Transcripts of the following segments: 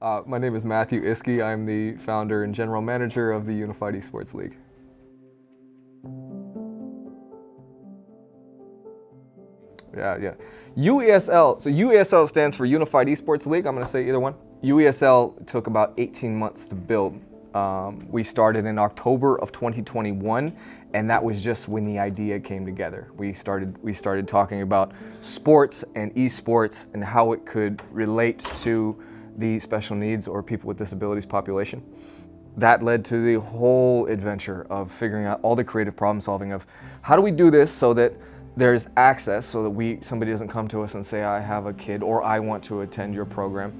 My name is Matthew Iske. I'm the founder and general manager of the Unified Esports League. Yeah. UESL, so UESL stands for Unified Esports League. I'm going to say either one. UESL took about 18 months to build. We started in October of 2021, and that was just when the idea came together. We started talking about sports and esports and how it could relate to the special needs or people with disabilities population. That led to the whole adventure of figuring out all the creative problem solving of how do we do this so that there's access, so that somebody doesn't come to us and say, I have a kid or I want to attend your program,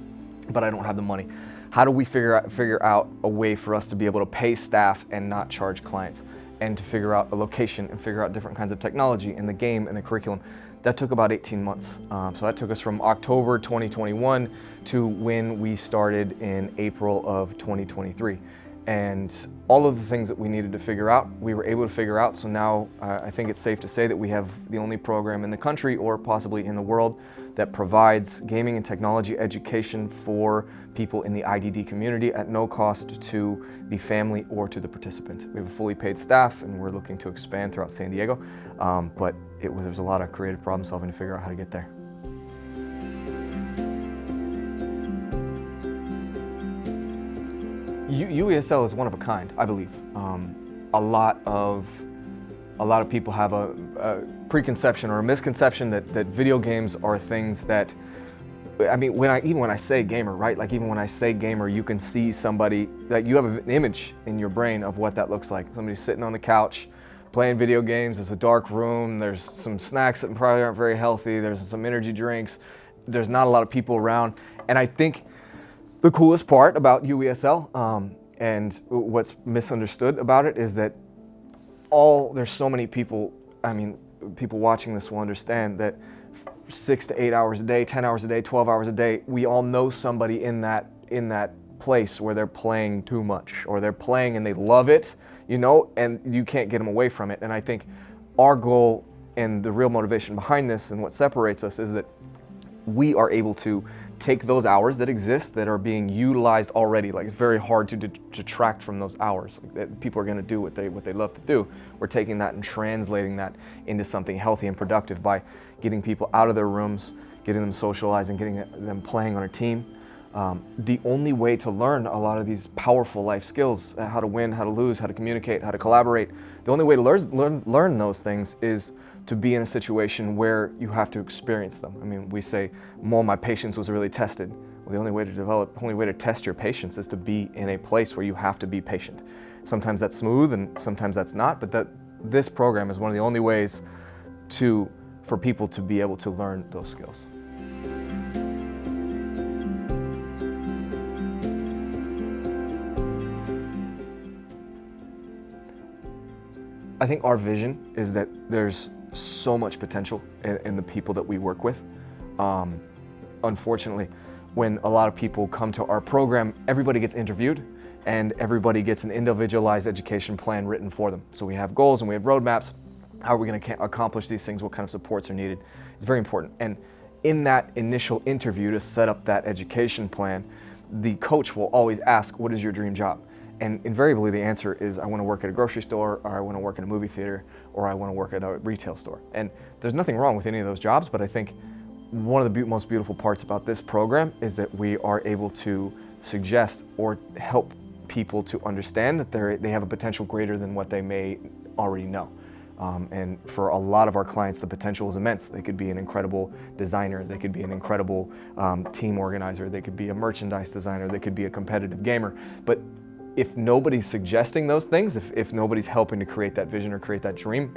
but I don't have the money. How do we figure out a way for us to be able to pay staff and not charge clients, and to figure out a location and figure out different kinds of technology in the game and the curriculum? That took about 18 months. So that took us from October 2021 to when we started in April of 2023. And all of the things that we needed to figure out, we were able to figure out. So now I think it's safe to say that we have the only program in the country or possibly in the world that provides gaming and technology education for people in the IDD community at no cost to the family or to the participant. We have a fully paid staff and we're looking to expand throughout San Diego, but there was a lot of creative problem solving to figure out how to get there. UESL is one of a kind, I believe. A lot of people have a preconception or a misconception that video games are things that, I mean, even when I say gamer, right? Like even when I say gamer, you can see somebody, that you have an image in your brain of what that looks like. Somebody sitting on the couch playing video games. There's a dark room. There's some snacks that probably aren't very healthy. There's some energy drinks. There's not a lot of people around. And I think the coolest part about UESL and what's misunderstood about it is that there's so many people, I mean, people watching this will understand that 6 to 8 hours a day, 10 hours a day, 12 hours a day, we all know somebody in that place where they're playing too much, or they're playing and they love it, you know, and you can't get them away from it. And I think our goal and the real motivation behind this and what separates us is that we are able to take those hours that exist that are being utilized already. Like, it's very hard to detract from those hours. Like, people are going to do what they love to do. We're taking that and translating that into something healthy and productive by getting people out of their rooms, getting them socializing, getting them playing on a team. The only way to learn a lot of these powerful life skills, how to win, how to lose, how to communicate, how to collaborate, the only way to learn those things is to be in a situation where you have to experience them. I mean, we say, my patience was really tested. Well, the only way to test your patience is to be in a place where you have to be patient. Sometimes that's smooth and sometimes that's not, but this program is one of the only ways for people to be able to learn those skills. I think our vision is that there's so much potential in the people that we work with. Unfortunately, when a lot of people come to our program, everybody gets interviewed and everybody gets an individualized education plan written for them. So we have goals and we have roadmaps. How are we going to accomplish these things? What kind of supports are needed? It's very important. And in that initial interview to set up that education plan, the coach will always ask, what is your dream job? And invariably the answer is, I want to work at a grocery store, or I want to work in a movie theater, or I want to work at a retail store. And there's nothing wrong with any of those jobs, but I think one of the most beautiful parts about this program is that we are able to suggest or help people to understand that they have a potential greater than what they may already know. And for a lot of our clients, the potential is immense. They could be an incredible designer, they could be an incredible team organizer, they could be a merchandise designer, they could be a competitive gamer. But if nobody's suggesting those things, if nobody's helping to create that vision or create that dream,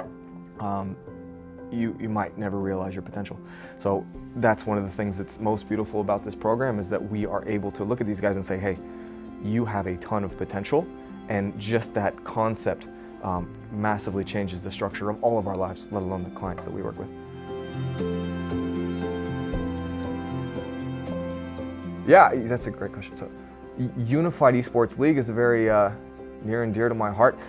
you might never realize your potential. So that's one of the things that's most beautiful about this program, is that we are able to look at these guys and say, hey, you have a ton of potential, and just that concept massively changes the structure of all of our lives, let alone the clients that we work with. Yeah, that's a great question. So, Unified Esports League is a very near and dear to my heart.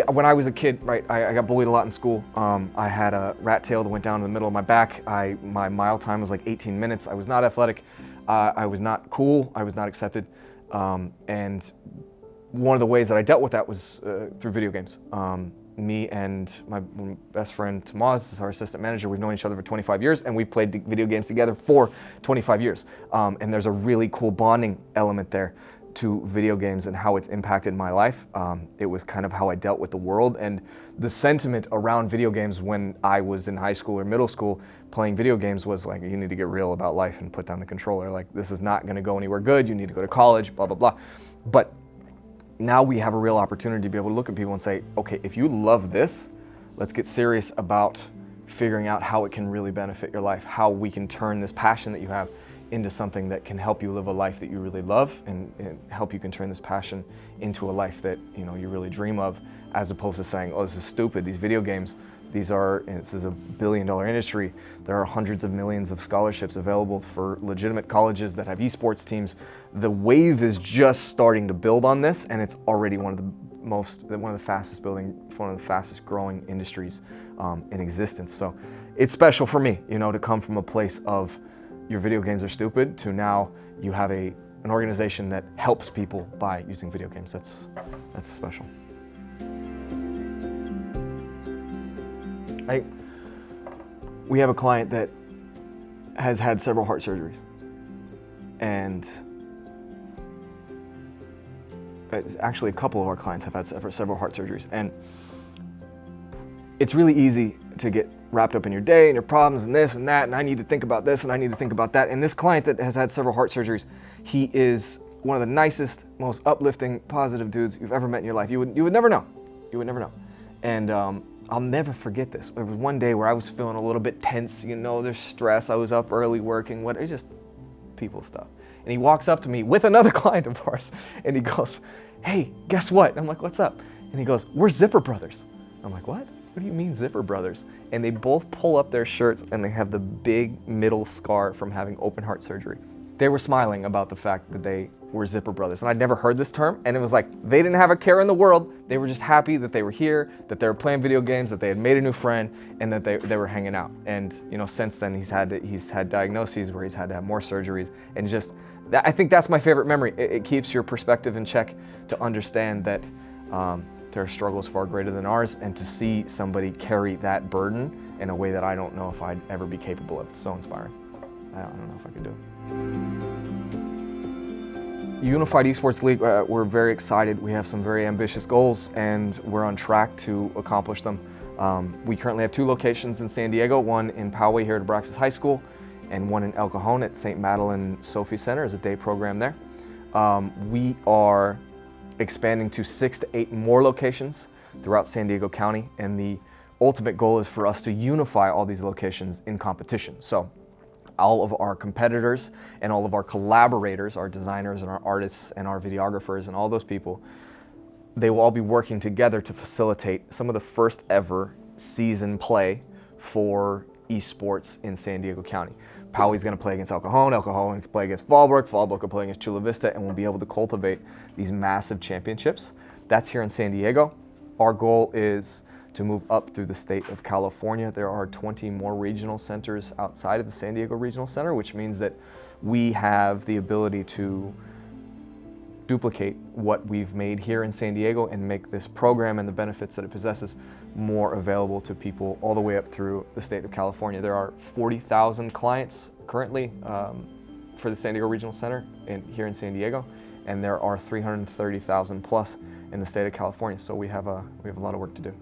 When I was a kid, right, I got bullied a lot in school. I had a rat tail that went down in the middle of my back. My mile time was like 18 minutes. I was not athletic. I was not cool, I was not accepted, and one of the ways that I dealt with that was through video games. Me and my best friend Tamaz is our assistant manager. We've known each other for 25 years, and we've played video games together for 25 years. And there's a really cool bonding element there to video games and how it's impacted my life. It was kind of how I dealt with the world, and the sentiment around video games when I was in high school or middle school playing video games was like, you need to get real about life and put down the controller. Like, this is not gonna go anywhere good. You need to go to college, blah, blah, blah. But now we have a real opportunity to be able to look at people and say, okay, if you love this, let's get serious about figuring out how it can really benefit your life, how we can turn this passion that you have into something that can help you live a life that you really love, and help you can turn this passion into a life that you really dream of, as opposed to saying, oh, this is stupid, these video games, this is a billion-dollar industry. There are hundreds of millions of scholarships available for legitimate colleges that have esports teams. The wave is just starting to build on this, and it's already one of the fastest growing industries in existence. So it's special for me, to come from a place of your video games are stupid to now you have an organization that helps people by using video games. That's special. We have a client that has had several heart surgeries, and actually a couple of our clients have had several heart surgeries, and it's really easy to get wrapped up in your day and your problems and this and that, and I need to think about this and I need to think about that. And this client that has had several heart surgeries, he is one of the nicest, most uplifting, positive dudes you've ever met in your life. You would never know. You would never know. And I'll never forget this. There was one day where I was feeling a little bit tense, there's stress. I was up early working, it's just people stuff. And he walks up to me with another client of ours, and he goes, hey, guess what? And I'm like, what's up? And he goes, we're Zipper Brothers. I'm like, what? What do you mean Zipper Brothers? And they both pull up their shirts, and they have the big middle scar from having open heart surgery. They were smiling about the fact that they were Zipper Brothers. And I'd never heard this term, and it was like, they didn't have a care in the world. They were just happy that they were here, that they were playing video games, that they had made a new friend, and that they were hanging out. And since then he's had diagnoses where he's had to have more surgeries, and I think that's my favorite memory. It keeps your perspective in check to understand that their struggle is far greater than ours, and to see somebody carry that burden in a way that I don't know if I'd ever be capable of. It's so inspiring. I don't know if I could do it. Unified Esports League, we're very excited. We have some very ambitious goals, and we're on track to accomplish them. We currently have 2 locations in San Diego, one in Poway here at Abraxas High School, and one in El Cajon at St. Madeleine Sophie Center as a day program there. We are expanding to 6 to 8 more locations throughout San Diego County, and the ultimate goal is for us to unify all these locations in competition. So all of our competitors and all of our collaborators, our designers and our artists and our videographers and all those people, they will all be working together to facilitate some of the first ever season play for esports in San Diego County. Poway's going to play against El Cajon can play against Fallbrook will play against Chula Vista, and we'll be able to cultivate these massive championships. That's here in San Diego. Our goal is to move up through the state of California. There are 20 more regional centers outside of the San Diego Regional Center, which means that we have the ability to duplicate what we've made here in San Diego and make this program and the benefits that it possesses more available to people all the way up through the state of California. There are 40,000 clients currently for the San Diego Regional Center here in San Diego, and there are 330,000 plus in the state of California. So we have a lot of work to do.